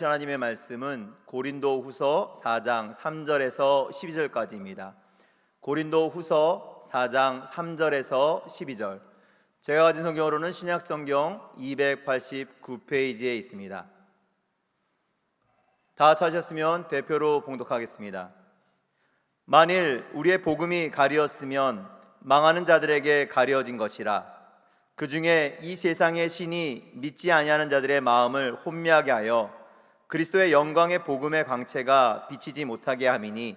하신 하나님의 말씀은 고린도후서 4장 3절에서 12절까지입니다. 고린도후서 4장 3절에서 12절. 제가 가진 성경으로는 신약성경 289페이지에 있습니다. 다 찾으셨으면 대표로 봉독하겠습니다. 만일 우리의 복음이 가리었으면 망하는 자들에게 가려진 것이라. 그 중에 이 세상의 신이 믿지 아니하는 자들의 마음을 혼미하게 하여 그리스도의 영광의 복음의 광채가 비치지 못하게 함이니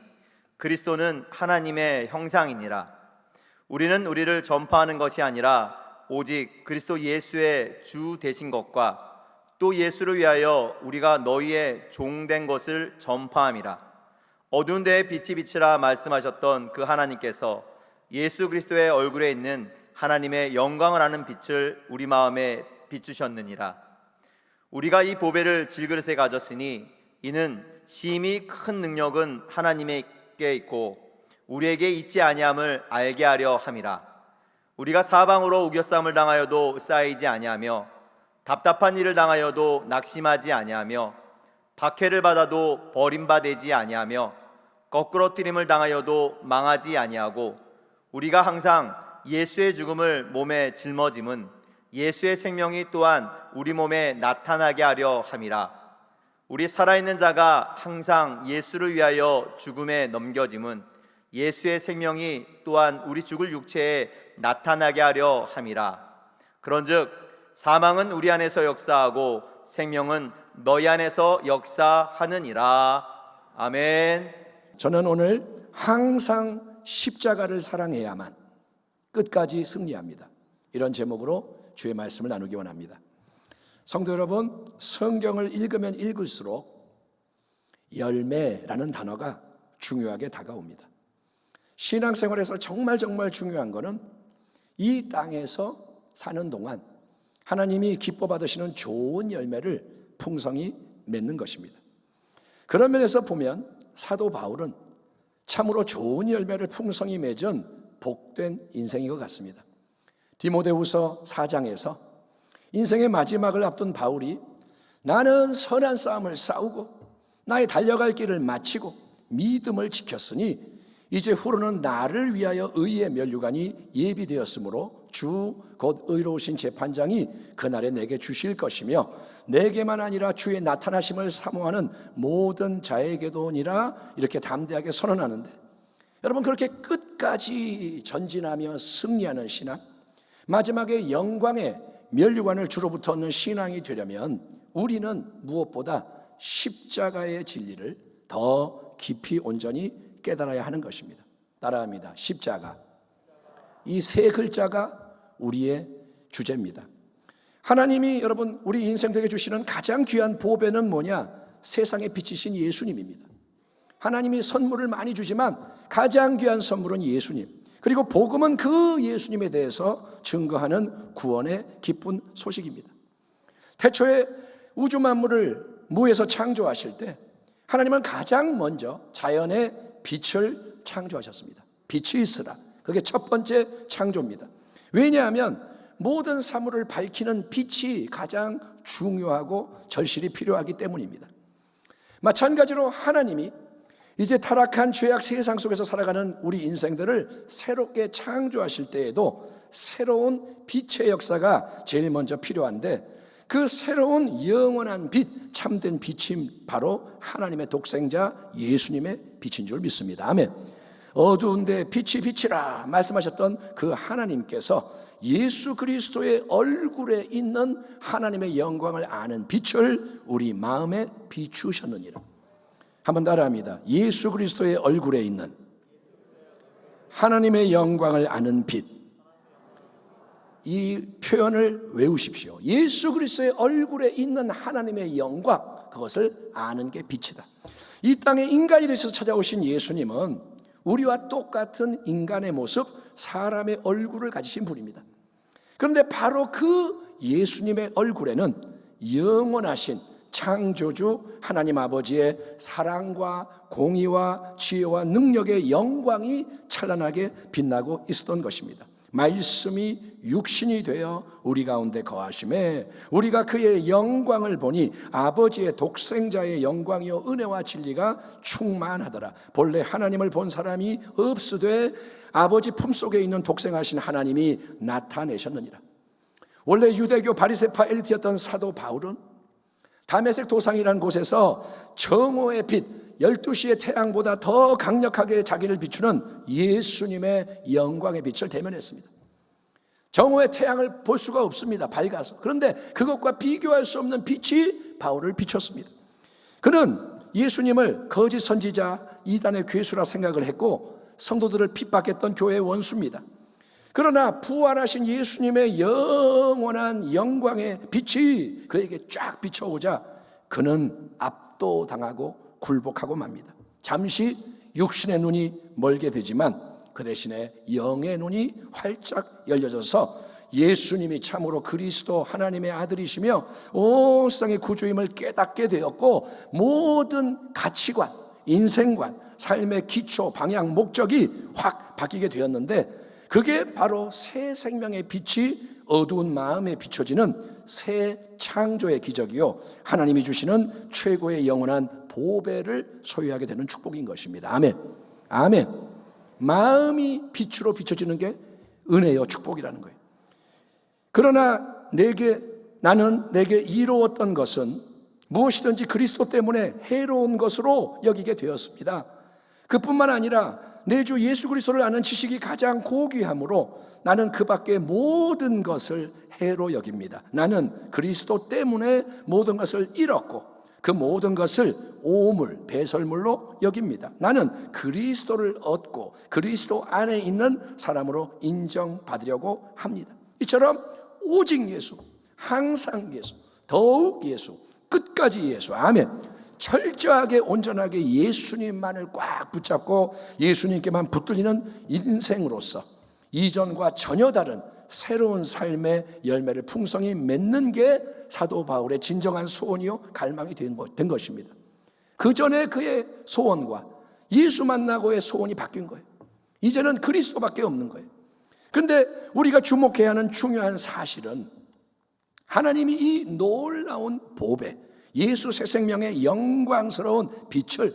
그리스도는 하나님의 형상이니라. 우리는 우리를 전파하는 것이 아니라 오직 그리스도 예수의 주 되신 것과 또 예수를 위하여 우리가 너희의 종된 것을 전파함이라. 어두운 데에 빛이 비치라 말씀하셨던 그 하나님께서 예수 그리스도의 얼굴에 있는 하나님의 영광을 아는 빛을 우리 마음에 비추셨느니라. 우리가 이 보배를 질그릇에 가졌으니 이는 심히 큰 능력은 하나님께 있고 우리에게 있지 아니함을 알게 하려 함이라. 우리가 사방으로 우겨싸움을 당하여도 쌓이지 아니하며 답답한 일을 당하여도 낙심하지 아니하며 박해를 받아도 버림받지 아니하며 거꾸로 뜨림을 당하여도 망하지 아니하고 우리가 항상 예수의 죽음을 몸에 짊어짐은 예수의 생명이 또한 우리 몸에 나타나게 하려 함이라. 우리 살아있는 자가 항상 예수를 위하여 죽음에 넘겨짐은 예수의 생명이 또한 우리 죽을 육체에 나타나게 하려 함이라. 그런즉 사망은 우리 안에서 역사하고 생명은 너희 안에서 역사하느니라. 아멘. 저는 오늘 항상 십자가를 사랑해야만 끝까지 승리합니다. 이런 제목으로 주의 말씀을 나누기 원합니다. 성도 여러분, 성경을 읽으면 읽을수록 열매라는 단어가 중요하게 다가옵니다. 신앙생활에서 정말 중요한 것은 이 땅에서 사는 동안 하나님이 기뻐 받으시는 좋은 열매를 풍성히 맺는 것입니다. 그런 면에서 보면 사도 바울은 참으로 좋은 열매를 풍성히 맺은 복된 인생인 것 같습니다. 디모데후서 4장에서 인생의 마지막을 앞둔 바울이 나는 선한 싸움을 싸우고 나의 달려갈 길을 마치고 믿음을 지켰으니 이제 후로는 나를 위하여 의의 면류관이 예비되었으므로 주 곧 의로우신 재판장이 그날에 내게 주실 것이며 내게만 아니라 주의 나타나심을 사모하는 모든 자에게도니라. 이렇게 담대하게 선언하는데, 여러분, 그렇게 끝까지 전진하며 승리하는 신앙, 마지막에 영광의 면류관을 주로부터 얻는 신앙이 되려면 우리는 무엇보다 십자가의 진리를 더 깊이 온전히 깨달아야 하는 것입니다. 따라합니다. 십자가. 이 세 글자가 우리의 주제입니다. 하나님이 여러분 우리 인생들에게 주시는 가장 귀한 보배는 뭐냐? 세상에 비치신 예수님입니다. 하나님이 선물을 많이 주지만 가장 귀한 선물은 예수님, 그리고 복음은 그 예수님에 대해서 증거하는 구원의 기쁜 소식입니다. 태초에 우주 만물을 무에서 창조하실 때 하나님은 가장 먼저 자연의 빛을 창조하셨습니다. 빛이 있으라. 그게 첫 번째 창조입니다. 왜냐하면 모든 사물을 밝히는 빛이 가장 중요하고 절실히 필요하기 때문입니다. 마찬가지로 하나님이 이제 타락한 죄악 세상 속에서 살아가는 우리 인생들을 새롭게 창조하실 때에도 새로운 빛의 역사가 제일 먼저 필요한데, 그 새로운 영원한 빛, 참된 빛이 바로 하나님의 독생자 예수님의 빛인 줄 믿습니다. 아멘. 어두운데 빛이 비치라 말씀하셨던 그 하나님께서 예수 그리스도의 얼굴에 있는 하나님의 영광을 아는 빛을 우리 마음에 비추셨느니라. 한번 따라합니다. 예수 그리스도의 얼굴에 있는 하나님의 영광을 아는 빛. 이 표현을 외우십시오. 예수 그리스도의 얼굴에 있는 하나님의 영광, 그것을 아는 게 빛이다. 이 땅에 인간이 되셔서 찾아오신 예수님은 우리와 똑같은 인간의 모습, 사람의 얼굴을 가지신 분입니다. 그런데 바로 그 예수님의 얼굴에는 영원하신 창조주 하나님 아버지의 사랑과 공의와 지혜와 능력의 영광이 찬란하게 빛나고 있었던 것입니다. 말씀이 육신이 되어 우리 가운데 거하심에 우리가 그의 영광을 보니 아버지의 독생자의 영광이요 은혜와 진리가 충만하더라. 본래 하나님을 본 사람이 없으되 아버지 품속에 있는 독생하신 하나님이 나타내셨느니라. 원래 유대교 바리새파 엘리트였던 사도 바울은 다메섹 도상이라는 곳에서 정오의 빛 12시의 태양보다 더 강력하게 자기를 비추는 예수님의 영광의 빛을 대면했습니다. 정오의 태양을 볼 수가 없습니다. 밝아서. 그런데 그것과 비교할 수 없는 빛이 바울을 비췄습니다. 그는 예수님을 거짓 선지자, 이단의 괴수라 생각을 했고 성도들을 핍박했던 교회의 원수입니다. 그러나 부활하신 예수님의 영원한 영광의 빛이 그에게 쫙 비춰오자 그는 압도당하고 굴복하고 맙니다. 잠시 육신의 눈이 멀게 되지만 그 대신에 영의 눈이 활짝 열려져서 예수님이 참으로 그리스도 하나님의 아들이시며 온 세상의 구주임을 깨닫게 되었고 모든 가치관, 인생관, 삶의 기초, 방향, 목적이 확 바뀌게 되었는데 그게 바로 새 생명의 빛이 어두운 마음에 비춰지는 새 창조의 기적이요 하나님이 주시는 최고의 영원한 보배를 소유하게 되는 축복인 것입니다. 아멘. 아멘. 마음이 빛으로 비춰지는 게 은혜요 축복이라는 거예요. 그러나 나는 내게 이로웠던 것은 무엇이든지 그리스도 때문에 해로운 것으로 여기게 되었습니다. 그뿐만 아니라 내 주 예수 그리스도를 아는 지식이 가장 고귀하므로 나는 그 밖의 모든 것을 해로 여깁니다. 나는 그리스도 때문에 모든 것을 잃었고 그 모든 것을 오물, 배설물로 여깁니다. 나는 그리스도를 얻고 그리스도 안에 있는 사람으로 인정받으려고 합니다. 이처럼 오직 예수, 항상 예수, 더욱 예수, 끝까지 예수. 아멘. 철저하게 온전하게 예수님만을 꽉 붙잡고 예수님께만 붙들리는 인생으로서 이전과 전혀 다른 새로운 삶의 열매를 풍성히 맺는 게 사도 바울의 진정한 소원이요 갈망이 된 것입니다. 그 전에 그의 소원과 예수 만나고의 소원이 바뀐 거예요. 이제는 그리스도밖에 없는 거예요. 그런데 우리가 주목해야 하는 중요한 사실은 하나님이 이 놀라운 보배, 예수 새 생명의 영광스러운 빛을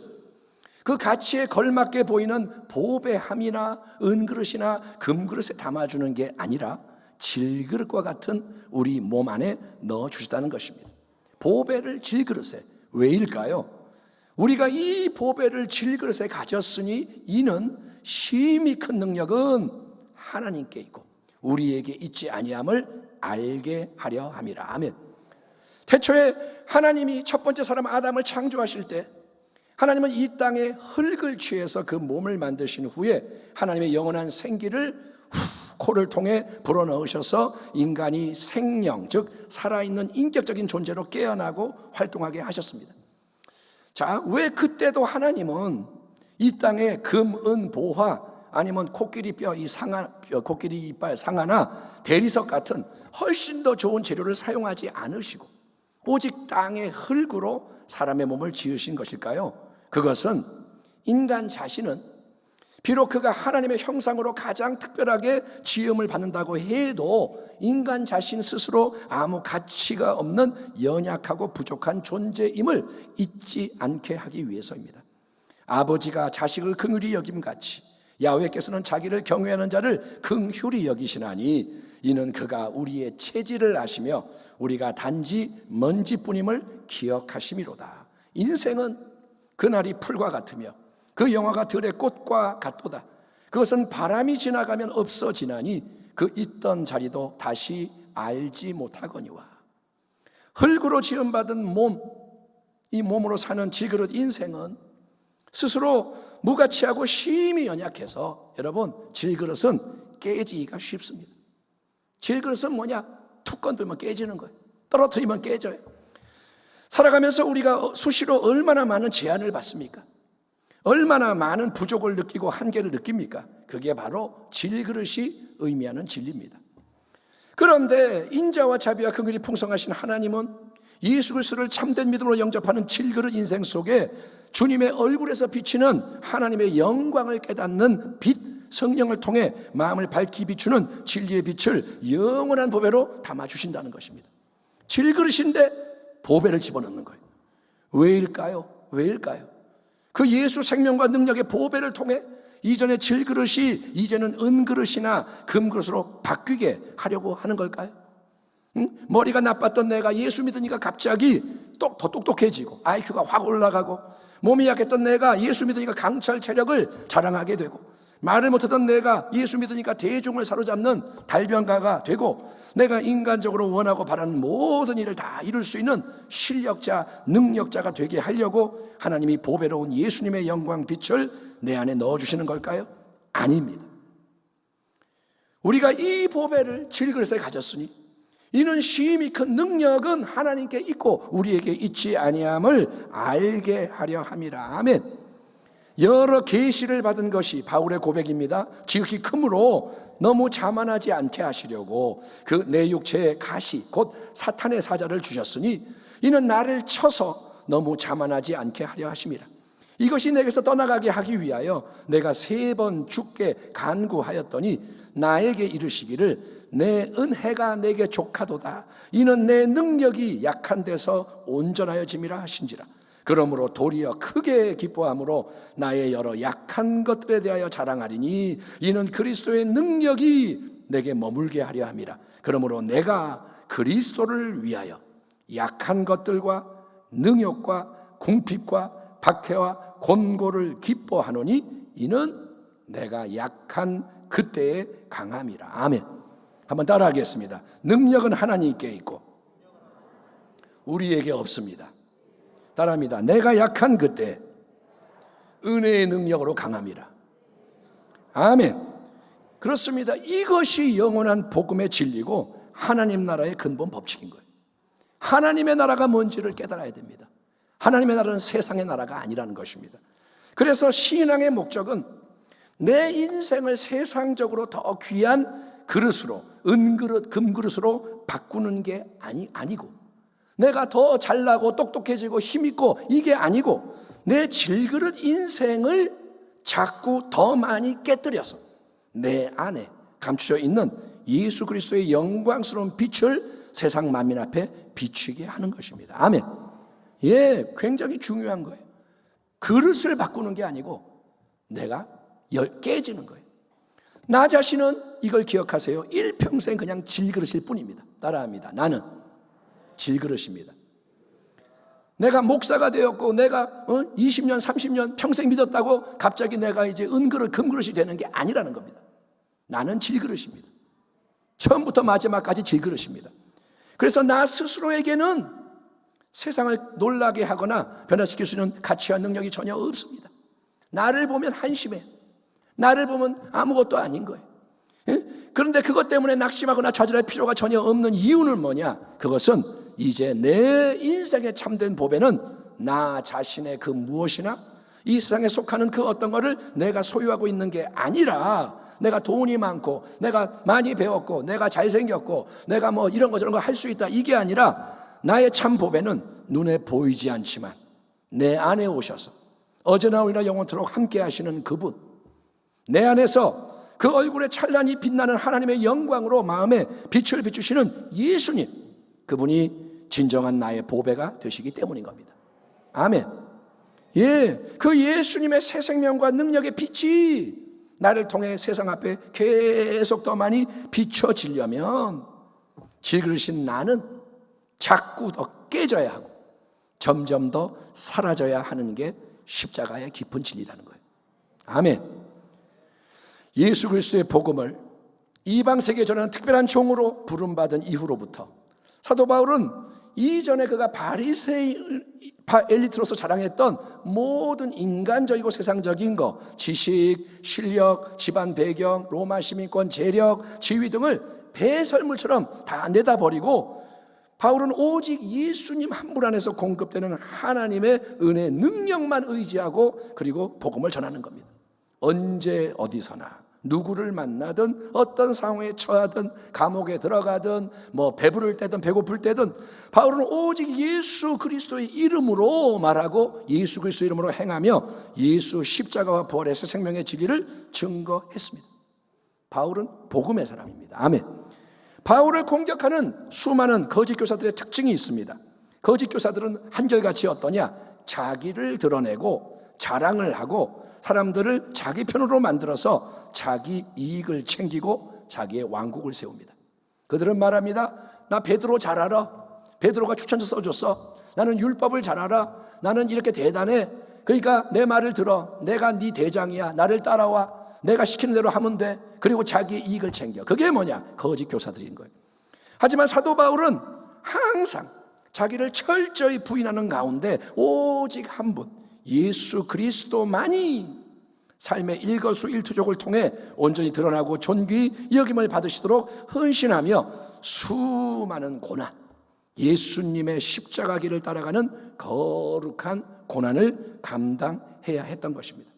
그 가치에 걸맞게 보이는 보배함이나 은그릇이나 금그릇에 담아주는 게 아니라 질그릇과 같은 우리 몸 안에 넣어주시다는 것입니다. 보배를 질그릇에. 왜일까요? 우리가 이 보배를 질그릇에 가졌으니 이는 심히 큰 능력은 하나님께 있고 우리에게 있지 아니함을 알게 하려 함이라. 아멘. 태초에 하나님이 첫 번째 사람 아담을 창조하실 때 하나님은 이 땅에 흙을 취해서 그 몸을 만드신 후에 하나님의 영원한 생기를 코를 통해 불어넣으셔서 인간이 생명, 즉 살아있는 인격적인 존재로 깨어나고 활동하게 하셨습니다. 자, 왜 그때도 하나님은 이 땅에 금, 은, 보화 아니면 코끼리 뼈, 코끼리 이빨, 상아나 대리석 같은 훨씬 더 좋은 재료를 사용하지 않으시고 오직 땅의 흙으로 사람의 몸을 지으신 것일까요? 그것은 인간 자신은 비록 그가 하나님의 형상으로 가장 특별하게 지음을 받는다고 해도 인간 자신 스스로 아무 가치가 없는 연약하고 부족한 존재임을 잊지 않게 하기 위해서입니다. 아버지가 자식을 긍휼히 여김같이 야훼께서는 자기를 경외하는 자를 긍휼히 여기시나니 이는 그가 우리의 체질을 아시며 우리가 단지 먼지뿐임을 기억하심이로다. 인생은 그날이 풀과 같으며 그 영화가 들의 꽃과 같도다. 그것은 바람이 지나가면 없어지나니 그 있던 자리도 다시 알지 못하거니와. 흙으로 지음받은 몸, 이 몸으로 사는 질그릇 인생은 스스로 무가치하고 심히 연약해서 여러분 질그릇은 깨지기가 쉽습니다. 질그릇은 뭐냐? 툭 건들면 깨지는 거예요. 떨어뜨리면 깨져요. 살아가면서 우리가 수시로 얼마나 많은 제한을 받습니까? 얼마나 많은 부족을 느끼고 한계를 느낍니까? 그게 바로 질그릇이 의미하는 진리입니다. 그런데 인자와 자비와 긍휼이 풍성하신 하나님은 예수 그리스도를 참된 믿음으로 영접하는 질그릇 인생 속에 주님의 얼굴에서 비치는 하나님의 영광을 깨닫는 빛, 성령을 통해 마음을 밝히 비추는 진리의 빛을 영원한 보배로 담아주신다는 것입니다. 질그릇인데 보배를 집어넣는 거예요. 왜일까요? 왜일까요? 그 예수 생명과 능력의 보배를 통해 이전의 질그릇이 이제는 은그릇이나 금그릇으로 바뀌게 하려고 하는 걸까요? 머리가 나빴던 내가 예수 믿으니까 갑자기 더 똑똑해지고 IQ가 확 올라가고, 몸이 약했던 내가 예수 믿으니까 강철 체력을 자랑하게 되고, 말을 못하던 내가 예수 믿으니까 대중을 사로잡는 달변가가 되고, 내가 인간적으로 원하고 바라는 모든 일을 다 이룰 수 있는 실력자, 능력자가 되게 하려고 하나님이 보배로운 예수님의 영광 빛을 내 안에 넣어주시는 걸까요? 아닙니다. 우리가 이 보배를 질그릇에 가졌으니 이는 심히 큰 능력은 하나님께 있고 우리에게 있지 아니함을 알게 하려 함이라. 아멘. 여러 계시를 받은 것이 바울의 고백입니다. 지극히 크므로 너무 자만하지 않게 하시려고 그 내 육체의 가시 곧 사탄의 사자를 주셨으니 이는 나를 쳐서 너무 자만하지 않게 하려 하심이라. 이것이 내게서 떠나가게 하기 위하여 내가 3번 주께 간구하였더니 나에게 이르시기를 내 은혜가 내게 족하도다. 이는 내 능력이 약한 데서 온전하여짐이라 하신지라. 그러므로 도리어 크게 기뻐함으로 나의 여러 약한 것들에 대하여 자랑하리니 이는 그리스도의 능력이 내게 머물게 하려 함이라. 그러므로 내가 그리스도를 위하여 약한 것들과 능욕과 궁핍과 박해와 곤고를 기뻐하노니 이는 내가 약한 그때의 강함이라. 아멘. 한번 따라하겠습니다. 능력은 하나님께 있고 우리에게 없습니다. 따라합니다. 내가 약한 그때 은혜의 능력으로 강함이라. 아멘. 그렇습니다. 이것이 영원한 복음의 진리고 하나님 나라의 근본 법칙인 거예요. 하나님의 나라가 뭔지를 깨달아야 됩니다. 하나님의 나라는 세상의 나라가 아니라는 것입니다. 그래서 신앙의 목적은 내 인생을 세상적으로 더 귀한 그릇으로, 은그릇, 금그릇으로 바꾸는 게 아니고, 내가 더 잘나고 똑똑해지고 힘있고 이게 아니고, 내 질그릇 인생을 자꾸 더 많이 깨뜨려서 내 안에 감추어 있는 예수 그리스도의 영광스러운 빛을 세상 만민 앞에 비추게 하는 것입니다. 아멘. 예, 굉장히 중요한 거예요. 그릇을 바꾸는 게 아니고 내가 깨지는 거예요. 나 자신은 이걸 기억하세요. 일평생 그냥 질그릇일 뿐입니다. 따라합니다. 나는 질그릇입니다. 내가 목사가 되었고 내가 20년 30년 평생 믿었다고 갑자기 내가 이제 은그릇 금그릇이 되는 게 아니라는 겁니다. 나는 질그릇입니다. 처음부터 마지막까지 질그릇입니다. 그래서 나 스스로에게는 세상을 놀라게 하거나 변화시킬 수 있는 가치와 능력이 전혀 없습니다. 나를 보면 한심해. 나를 보면 아무것도 아닌 거예요. 그런데 그것 때문에 낙심하거나 좌절할 필요가 전혀 없는 이유는 뭐냐? 그것은 이제 내 인생에 참된 보배는 나 자신의 그 무엇이나 이 세상에 속하는 그 어떤 거를 내가 소유하고 있는 게 아니라, 내가 돈이 많고 내가 많이 배웠고 내가 잘생겼고 내가 뭐 이런 거 저런 거 할 수 있다, 이게 아니라 나의 참 보배는 눈에 보이지 않지만 내 안에 오셔서 어제나 오늘나 영원토록 함께 하시는 그분, 내 안에서 그 얼굴에 찬란히 빛나는 하나님의 영광으로 마음에 빛을 비추시는 예수님, 그분이 진정한 나의 보배가 되시기 때문인 겁니다. 아멘. 예, 그 예수님의 새 생명과 능력의 빛이 나를 통해 세상 앞에 계속 더 많이 비춰지려면 질그릇인 나는 자꾸 더 깨져야 하고 점점 더 사라져야 하는 게 십자가의 깊은 진리라는 거예요. 아멘. 예수 그리스도의 복음을 이방 세계에 전하는 특별한 종으로 부름받은 이후로부터 사도 바울은 이전에 그가 바리새인 엘리트로서 자랑했던 모든 인간적이고 세상적인 것, 지식, 실력, 집안 배경, 로마 시민권, 재력, 지위 등을 배설물처럼 다 내다버리고 바울은 오직 예수님 한 분 안에서 공급되는 하나님의 은혜, 능력만 의지하고 그리고 복음을 전하는 겁니다. 언제 어디서나 누구를 만나든 어떤 상황에 처하든 감옥에 들어가든 배부를 때든 배고플 때든 바울은 오직 예수 그리스도의 이름으로 말하고 예수 그리스도의 이름으로 행하며 예수 십자가와 부활의 새 생명의 진리를 증거했습니다. 바울은 복음의 사람입니다. 아멘. 바울을 공격하는 수많은 거짓 교사들의 특징이 있습니다. 거짓 교사들은 한결같이 어떠냐? 자기를 드러내고 자랑을 하고 사람들을 자기 편으로 만들어서 자기 이익을 챙기고 자기의 왕국을 세웁니다. 그들은 말합니다. 나 베드로 잘 알아. 베드로가 추천서 써줬어. 나는 율법을 잘 알아. 나는 이렇게 대단해. 그러니까 내 말을 들어. 내가 네 대장이야. 나를 따라와. 내가 시키는 대로 하면 돼. 그리고 자기 이익을 챙겨. 그게 뭐냐? 거짓 교사들인 거예요. 하지만 사도 바울은 항상 자기를 철저히 부인하는 가운데 오직 한 분, 예수 그리스도만이 삶의 일거수일투족을 통해 온전히 드러나고 존귀 여김을 받으시도록 헌신하며 수많은 고난, 예수님의 십자가 길을 따라가는 거룩한 고난을 감당해야 했던 것입니다.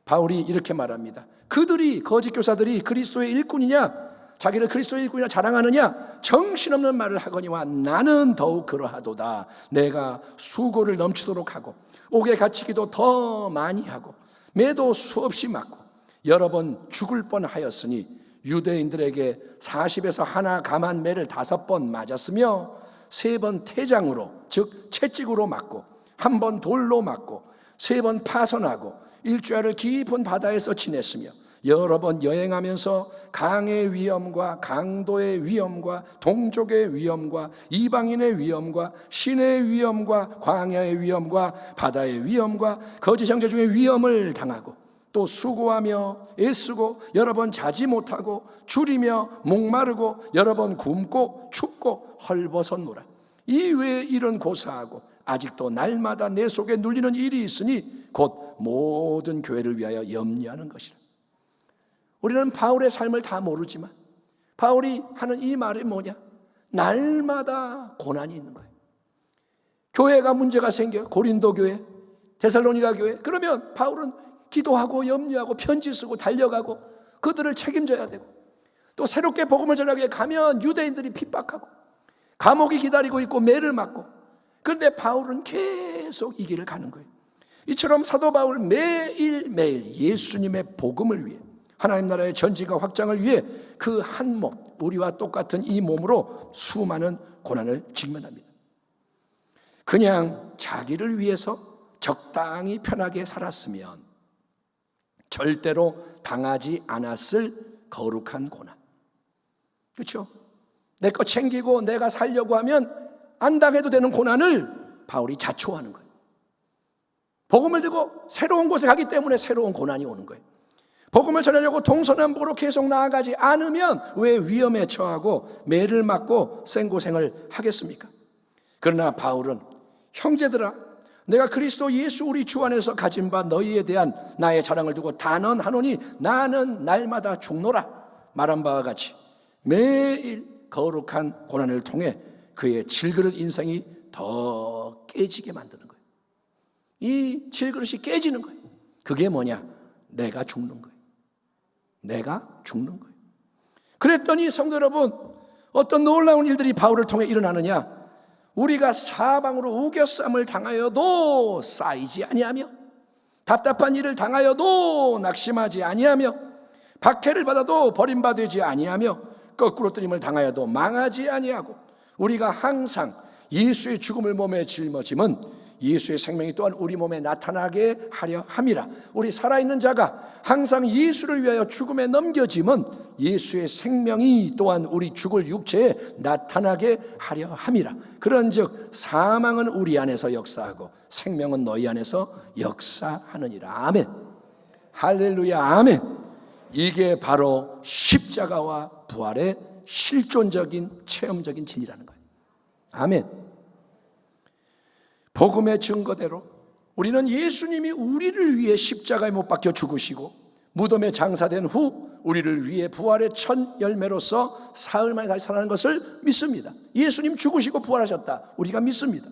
바울이 이렇게 말합니다. 그들이, 거짓 교사들이 그리스도의 일꾼이냐, 자기를 그리스도의 일꾼이라 자랑하느냐, 정신없는 말을 하거니와 나는 더욱 그러하도다. 내가 수고를 넘치도록 하고 옥에 갇히기도 더 많이 하고 매도 수없이 맞고 여러 번 죽을 뻔하였으니 유대인들에게 40에서 하나 감한 매를 5번 맞았으며 3번 태장으로 즉 채찍으로 맞고 1번 돌로 맞고 3번 파선하고 일주일을 깊은 바다에서 지냈으며 여러 번 여행하면서 강의 위험과 강도의 위험과 동족의 위험과 이방인의 위험과 신의 위험과 광야의 위험과 바다의 위험과 거짓 형제 중의 위험을 당하고 또 수고하며 애쓰고 여러 번 자지 못하고 줄이며 목마르고 여러 번 굶고 춥고 헐벗었노라. 이 외에 이런 고사하고 아직도 날마다 내 속에 눌리는 일이 있으니 곧 모든 교회를 위하여 염려하는 것이라. 우리는 바울의 삶을 다 모르지만 바울이 하는 이 말이 뭐냐? 날마다 고난이 있는 거예요. 교회가 문제가 생겨요. 고린도 교회, 데살로니가 교회. 그러면 바울은 기도하고 염려하고 편지 쓰고 달려가고 그들을 책임져야 되고 또 새롭게 복음을 전하게 가면 유대인들이 핍박하고 감옥이 기다리고 있고 매를 맞고 그런데 바울은 계속 이 길을 가는 거예요. 이처럼 사도 바울 매일매일 예수님의 복음을 위해 하나님 나라의 전지가 확장을 위해 그 한 몸, 우리와 똑같은 이 몸으로 수많은 고난을 직면합니다. 그냥 자기를 위해서 적당히 편하게 살았으면 절대로 당하지 않았을 거룩한 고난. 그렇죠? 내 거 챙기고 내가 살려고 하면 안 당해도 되는 고난을 바울이 자초하는 거예요. 복음을 들고 새로운 곳에 가기 때문에 새로운 고난이 오는 거예요. 복음을 전하려고 동서남북으로 계속 나아가지 않으면 왜 위험에 처하고 매를 맞고 생고생을 하겠습니까? 그러나 바울은 형제들아, 내가 그리스도 예수 우리 주 안에서 가진 바 너희에 대한 나의 자랑을 두고 단언하노니 나는 날마다 죽노라 말한 바와 같이 매일 거룩한 고난을 통해 그의 질그릇 인생이 더 깨지게 만드는 거예요. 이 질그릇이 깨지는 거예요. 그게 뭐냐? 내가 죽는 거예요. 내가 죽는 거예요. 그랬더니 성도 여러분, 어떤 놀라운 일들이 바울을 통해 일어나느냐? 우리가 사방으로 우겨쌈을 당하여도 쌓이지 아니하며 답답한 일을 당하여도 낙심하지 아니하며 박해를 받아도 버림받지 아니하며 거꾸로 뜨림을 당하여도 망하지 아니하고 우리가 항상 예수의 죽음을 몸에 짊어짐은 예수의 생명이 또한 우리 몸에 나타나게 하려 함이라. 우리 살아있는 자가 항상 예수를 위하여 죽음에 넘겨짐은 예수의 생명이 또한 우리 죽을 육체에 나타나게 하려 함이라. 그런즉 사망은 우리 안에서 역사하고 생명은 너희 안에서 역사하느니라. 아멘. 할렐루야. 아멘. 이게 바로 십자가와 부활의 실존적인 체험적인 진리라는 거예요. 아멘. 복음의 증거대로 우리는 예수님이 우리를 위해 십자가에 못 박혀 죽으시고 무덤에 장사된 후 우리를 위해 부활의 첫 열매로서 사흘 만에 다시 살아나는 것을 믿습니다. 예수님 죽으시고 부활하셨다. 우리가 믿습니다.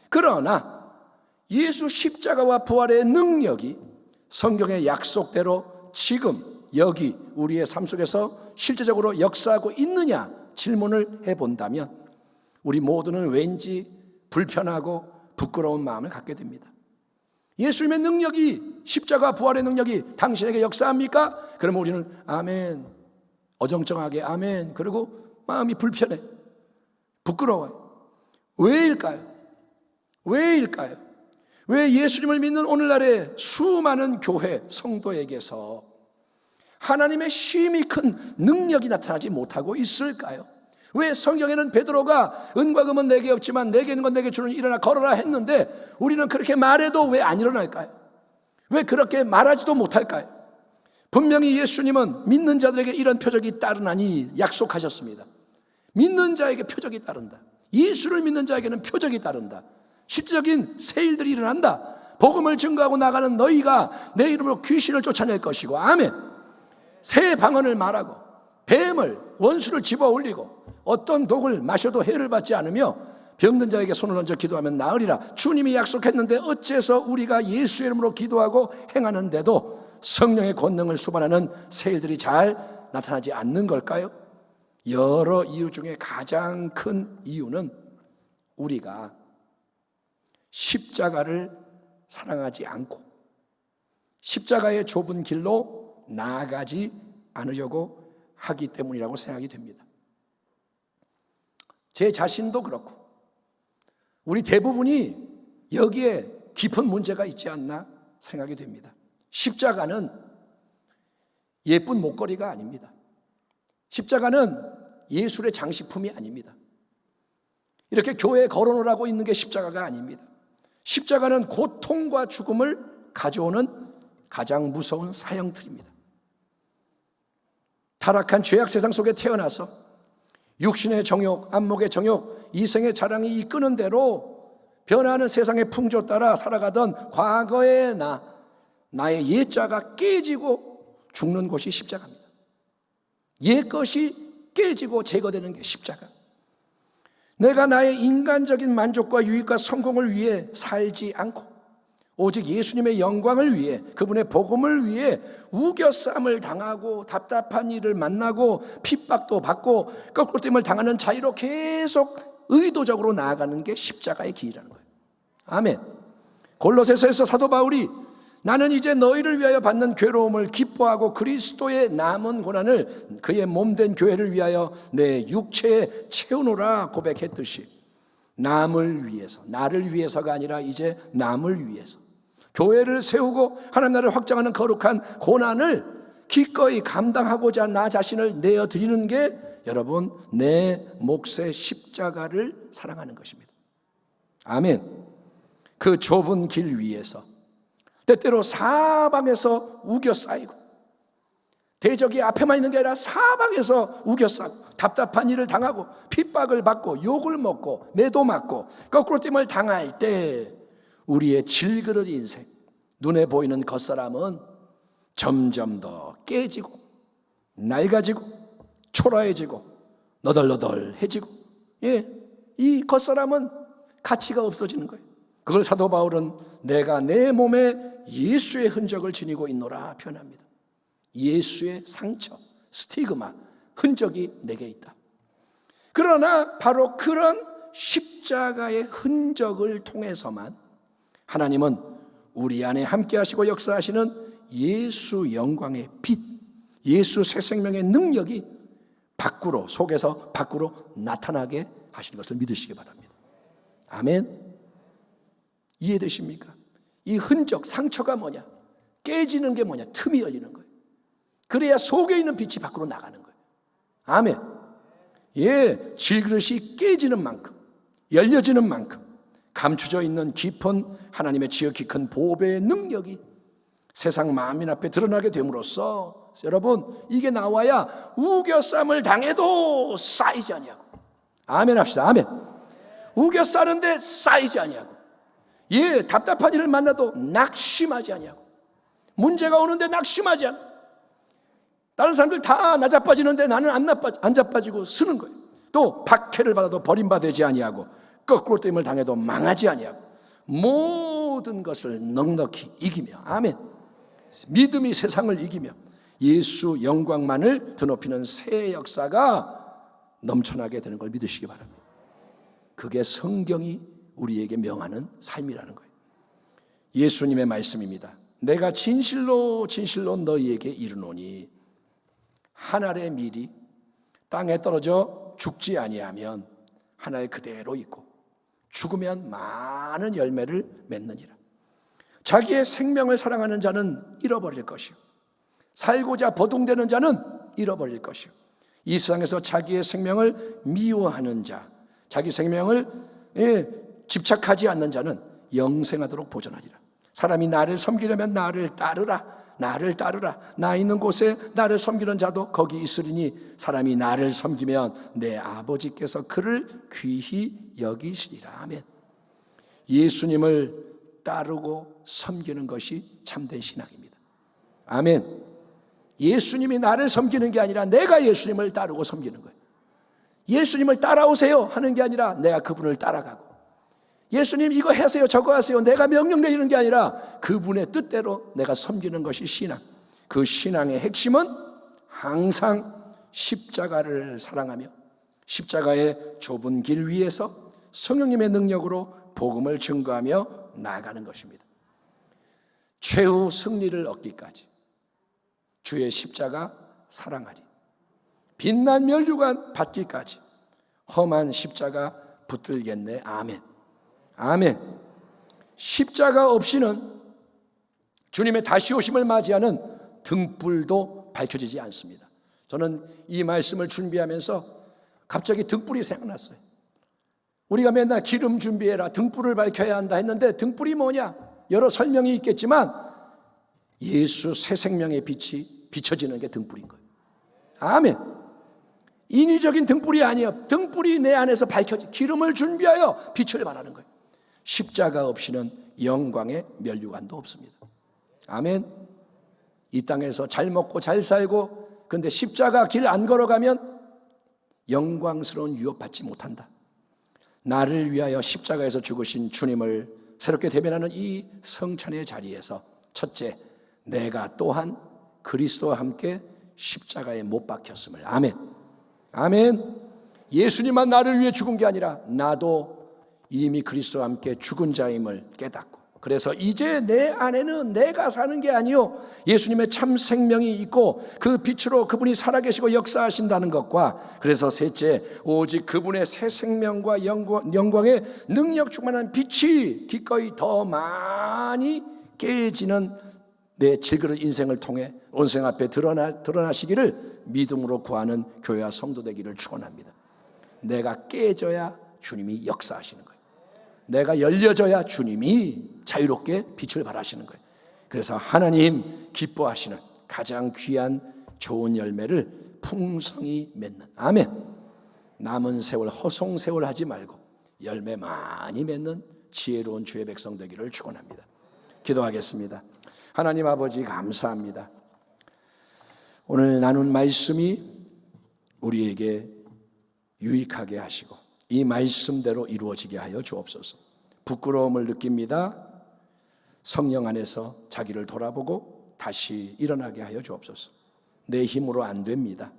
그러나 예수 십자가와 부활의 능력이 성경의 약속대로 지금 여기 우리의 삶 속에서 실제적으로 역사하고 있느냐 질문을 해본다면 우리 모두는 왠지 불편하고 부끄러운 마음을 갖게 됩니다. 예수님의 능력이, 십자가 부활의 능력이 당신에게 역사합니까? 그러면 우리는 아멘, 어정쩡하게 아멘, 그리고 마음이 불편해, 부끄러워요. 왜일까요? 왜일까요? 왜 예수님을 믿는 오늘날의 수많은 교회 성도에게서 하나님의 심히 큰 능력이 나타나지 못하고 있을까요? 왜 성경에는 베드로가 은과 금은 내게 없지만 내게 있는 건 내게 주는 일어나 걸어라 했는데 우리는 그렇게 말해도 왜 안 일어날까요? 왜 그렇게 말하지도 못할까요? 분명히 예수님은 믿는 자들에게 이런 표적이 따르나니 약속하셨습니다. 믿는 자에게 표적이 따른다. 예수를 믿는 자에게는 표적이 따른다. 실질적인 새 일들이 일어난다. 복음을 증거하고 나가는 너희가 내 이름으로 귀신을 쫓아낼 것이고, 아멘. 새 방언을 말하고 뱀을, 원수를 집어 올리고 어떤 독을 마셔도 해를 받지 않으며 병든 자에게 손을 얹어 기도하면 나으리라. 주님이 약속했는데 어째서 우리가 예수의 이름으로 기도하고 행하는데도 성령의 권능을 수반하는 새 일들이 잘 나타나지 않는 걸까요? 여러 이유 중에 가장 큰 이유는 우리가 십자가를 사랑하지 않고 십자가의 좁은 길로 나아가지 않으려고 하기 때문이라고 생각이 됩니다. 제 자신도 그렇고 우리 대부분이 여기에 깊은 문제가 있지 않나 생각이 됩니다. 십자가는 예쁜 목걸이가 아닙니다. 십자가는 예술의 장식품이 아닙니다. 이렇게 교회에 걸어놓으라고 있는 게 십자가가 아닙니다. 십자가는 고통과 죽음을 가져오는 가장 무서운 사형틀입니다. 타락한 죄악 세상 속에 태어나서 육신의 정욕, 안목의 정욕, 이생의 자랑이 이끄는 대로 변화하는 세상의 풍조 따라 살아가던 과거의 나의 옛자가 깨지고 죽는 곳이 십자가입니다. 옛것이 깨지고 제거되는 게 십자가. 내가 나의 인간적인 만족과 유익과 성공을 위해 살지 않고 오직 예수님의 영광을 위해, 그분의 복음을 위해 우겨쌈을 당하고 답답한 일을 만나고 핍박도 받고 거꾸로 됨을 당하는 자유로 계속 의도적으로 나아가는 게 십자가의 길이라는 거예요. 아멘. 골로새서에서 사도 바울이 나는 이제 너희를 위하여 받는 괴로움을 기뻐하고 그리스도의 남은 고난을 그의 몸된 교회를 위하여 내 육체에 채우노라 고백했듯이 남을 위해서, 나를 위해서가 아니라 이제 남을 위해서 교회를 세우고 하나님 나라를 확장하는 거룩한 고난을 기꺼이 감당하고자 나 자신을 내어드리는 게 여러분 내 몫의 십자가를 사랑하는 것입니다. 아멘. 그 좁은 길 위에서 때때로 사방에서 우겨싸이고 대적이 앞에만 있는 게 아니라 사방에서 우겨싸고 답답한 일을 당하고 핍박을 받고 욕을 먹고 매도 맞고 거꾸로 됨을 당할 때 우리의 질그릇 인생, 눈에 보이는 겉사람은 점점 더 깨지고 낡아지고 초라해지고 너덜너덜해지고, 이 겉사람은 가치가 없어지는 거예요. 그걸 사도 바울은 내가 내 몸에 예수의 흔적을 지니고 있노라 표현합니다. 예수의 상처, 스티그마, 흔적이 내게 있다. 그러나 바로 그런 십자가의 흔적을 통해서만 하나님은 우리 안에 함께 하시고 역사하시는 예수 영광의 빛, 예수 새 생명의 능력이 밖으로, 속에서 밖으로 나타나게 하시는 것을 믿으시기 바랍니다. 아멘. 이해되십니까? 이 흔적, 상처가 뭐냐? 깨지는 게 뭐냐? 틈이 열리는 거예요. 그래야 속에 있는 빛이 밖으로 나가는 거예요. 아멘. 질그릇이 깨지는 만큼, 열려지는 만큼 감추져 있는 깊은 하나님의 지극히 큰 보배의 능력이 세상 만민 앞에 드러나게 됨으로써 여러분 이게 나와야 우겨쌈을 당해도 쌓이지 아니하고, 아멘 합시다. 아멘. 우겨싸는데 쌓이지 아니하고, 답답한 일을 만나도 낙심하지 아니하고, 문제가 오는데 낙심하지 않아. 다른 사람들 다 나자빠지는데 나는 안 자빠지고 쓰는 거예요. 또 박해를 받아도 버림받지 아니하고, 거꾸로 됨을 당해도 망하지 아니하고, 모든 것을 넉넉히 이기며, 아멘. 믿음이 세상을 이기며 예수 영광만을 드높이는 새 역사가 넘쳐나게 되는 걸 믿으시기 바랍니다. 그게 성경이 우리에게 명하는 삶이라는 거예요. 예수님의 말씀입니다. 내가 진실로 진실로 너희에게 이르노니 한 알의 밀이 땅에 떨어져 죽지 아니하면 한 알 그대로 있고 죽으면 많은 열매를 맺느니라. 자기의 생명을 사랑하는 자는 잃어버릴 것이요 살고자 버둥대는 자는 잃어버릴 것이요 이 세상에서 자기의 생명을 미워하는 자, 자기 생명을 집착하지 않는 자는 영생하도록 보존하리라. 사람이 나를 섬기려면 나를 따르라. 나를 따르라. 나 있는 곳에 나를 섬기는 자도 거기 있으리니 사람이 나를 섬기면 내 아버지께서 그를 귀히 여기시리라. 아멘. 예수님을 따르고 섬기는 것이 참된 신앙입니다. 아멘. 예수님이 나를 섬기는 게 아니라 내가 예수님을 따르고 섬기는 거예요. 예수님을 따라오세요 하는 게 아니라 내가 그분을 따라가고, 예수님 이거 하세요 저거 하세요 내가 명령 내리는 게 아니라 그분의 뜻대로 내가 섬기는 것이 신앙. 그 신앙의 핵심은 항상 십자가를 사랑하며 십자가의 좁은 길 위에서 성령님의 능력으로 복음을 증거하며 나아가는 것입니다. 최후 승리를 얻기까지 주의 십자가 사랑하리. 빛난 면류관 받기까지 험한 십자가 붙들겠네. 아멘. 아멘. 십자가 없이는 주님의 다시 오심을 맞이하는 등불도 밝혀지지 않습니다. 저는 이 말씀을 준비하면서 갑자기 등불이 생각났어요. 우리가 맨날 기름 준비해라, 등불을 밝혀야 한다 했는데 등불이 뭐냐? 여러 설명이 있겠지만 예수 새 생명의 빛이 비춰지는 게 등불인 거예요. 아멘. 인위적인 등불이 아니에요. 등불이 내 안에서 밝혀지, 기름을 준비하여 빛을 발하는 거예요. 십자가 없이는 영광의 면류관도 없습니다. 아멘. 이 땅에서 잘 먹고 잘 살고 근데 십자가 길 안 걸어가면 영광스러운 유업받지 못한다. 나를 위하여 십자가에서 죽으신 주님을 새롭게 대변하는 이 성찬의 자리에서 첫째, 내가 또한 그리스도와 함께 십자가에 못 박혔음을. 아멘. 아멘. 예수님만 나를 위해 죽은 게 아니라 나도 이미 그리스도와 함께 죽은 자임을 깨닫고, 그래서 이제 내 안에는 내가 사는 게 아니요 예수님의 참 생명이 있고 그 빛으로 그분이 살아계시고 역사하신다는 것과, 그래서 셋째, 오직 그분의 새 생명과 영광의 능력 충만한 빛이 기꺼이 더 많이 깨지는 내 질그릇 인생을 통해 온생 앞에 드러나시기를 믿음으로 구하는 교회와 성도 되기를 축원합니다. 내가 깨져야 주님이 역사하시는 거예요. 내가 열려져야 주님이 자유롭게 빛을 발하시는 거예요. 그래서 하나님 기뻐하시는 가장 귀한 좋은 열매를 풍성히 맺는, 아멘. 남은 세월 허송세월 하지 말고 열매 많이 맺는 지혜로운 주의 백성 되기를 축원합니다. 기도하겠습니다. 하나님 아버지 감사합니다. 오늘 나눈 말씀이 우리에게 유익하게 하시고 이 말씀대로 이루어지게 하여 주옵소서. 부끄러움을 느낍니다. 성령 안에서 자기를 돌아보고 다시 일어나게 하여 주옵소서. 내 힘으로 안 됩니다.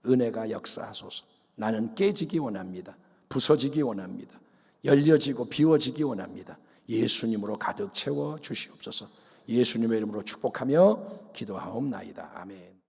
은혜가 역사하소서. 나는 깨지기 원합니다. 부서지기 원합니다. 열려지고 비워지기 원합니다. 예수님으로 가득 채워 주시옵소서. 예수님의 이름으로 축복하며 기도하옵나이다. 아멘.